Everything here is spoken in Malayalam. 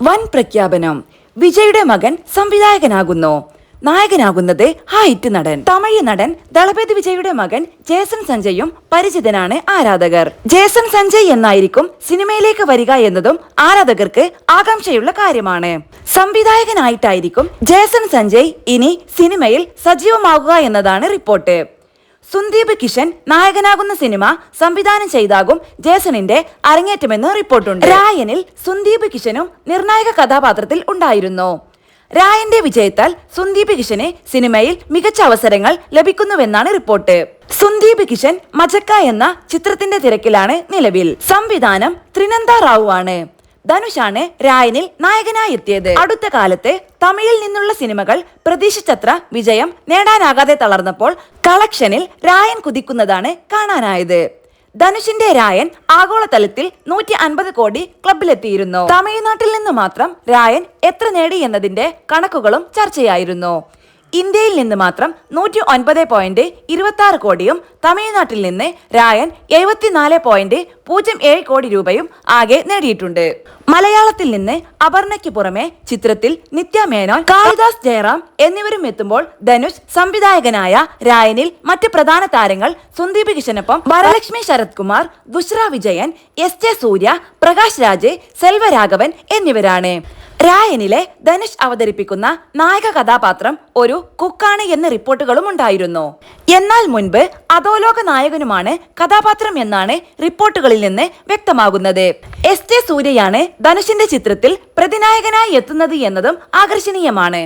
വൻ പ്രഖ്യാപനം. വിജയുടെ മകൻ സംവിധായകനാകുന്നു. നായകനാകുന്നത് ഹിറ്റ് നടൻ. തമിഴ് നടൻ ദളപതി വിജയുടെ മകൻ ജേസൺ സഞ്ജയും പരിചിതനാണ് ആരാധകർ. ജേസൺ സഞ്ജയ് എന്നായിരിക്കും സിനിമയിലേക്ക് വരിക എന്നതും ആരാധകർക്ക് ആകാംക്ഷയുള്ള കാര്യമാണ്. സംവിധായകനായിട്ടായിരിക്കും ജേസൺ സഞ്ജയ് ഇനി സിനിമയിൽ സജീവമാകുക എന്നതാണ് റിപ്പോർട്ട്. സുന്ദീപ് കിഷൻ നായകനാകുന്ന സിനിമ സംവിധാനം ചെയ്താകും ജേസണിന്റെ അരങ്ങേറ്റമെന്ന് റിപ്പോർട്ടുണ്ട്. രായനിൽ സുന്ദീപ് കിഷനും നിർണായക കഥാപാത്രത്തിൽ ഉണ്ടായിരുന്നു. രായന്റെ വിജയത്താൽ സുന്ദീപ് കിഷന് സിനിമയിൽ മികച്ച അവസരങ്ങൾ ലഭിക്കുന്നുവെന്നാണ് റിപ്പോർട്ട്. സുന്ദീപ് കിഷൻ മജക്ക എന്ന ചിത്രത്തിന്റെ തിരക്കിലാണ് നിലവിൽ. സംവിധാനം ത്രിനന്ദ റാവു ആണ്. ധനുഷാണ് രായനിൽ നായകനായി എത്തിയത്. അടുത്ത കാലത്ത് തമിഴിൽ നിന്നുള്ള സിനിമകൾ പ്രതീക്ഷിച്ചത്ര വിജയം നേടാനാകാതെ തളർന്നപ്പോൾ കളക്ഷനിൽ രായൻ കുതിക്കുന്നതാണ് കാണാനായത്. ധനുഷിന്റെ രായൻ ആഗോളതലത്തിൽ 150 കോടി ക്ലബിലെത്തിയിരുന്നു. തമിഴ്നാട്ടിൽ നിന്ന് മാത്രം രായൻ എത്ര നേടി എന്നതിന്റെ കണക്കുകളും ചർച്ചയായിരുന്നു. ഇന്ത്യയിൽ നിന്ന് മാത്രം 109.26 കോടിയും തമിഴ്നാട്ടിൽ നിന്ന് രായൻ 74.07 കോടി രൂപയും ആകെ നേടിയിട്ടുണ്ട്. മലയാളത്തിൽ നിന്ന് അപർണയ്ക്ക് പുറമെ ചിത്രത്തിൽ നിത്യ മേനോൻ, കാളിദാസ് ജയറാം എന്നിവരും എത്തുമ്പോൾ ധനുഷ് സംവിധായകനായ രായനിൽ മറ്റ് പ്രധാന താരങ്ങൾ സുന്ദീപ് കിഷനൊപ്പം വരലക്ഷ്മി ശരത് കുമാർ, ദുഷ്ര വിജയൻ, എസ് സൂര്യ, പ്രകാശ് രാജ്, സെൽവരാഘവൻ എന്നിവരാണ്. രായനിലെ ധനുഷ് അവതരിപ്പിക്കുന്ന നായക കഥാപാത്രം ഒരു കുക്കാണ് എന്ന റിപ്പോർട്ടുകളും ഉണ്ടായിരുന്നു. എന്നാൽ മുൻപ് അധോലോക നായകനുമാണ് കഥാപാത്രം എന്നാണ് റിപ്പോർട്ടുകളിൽ നിന്ന് വ്യക്തമാകുന്നത്. എസ് സൂര്യയാണ് ധനുഷിന്റെ ചിത്രത്തിൽ പ്രതിനായകനായി എത്തുന്നത് എന്നതും ആകർഷണീയമാണ്.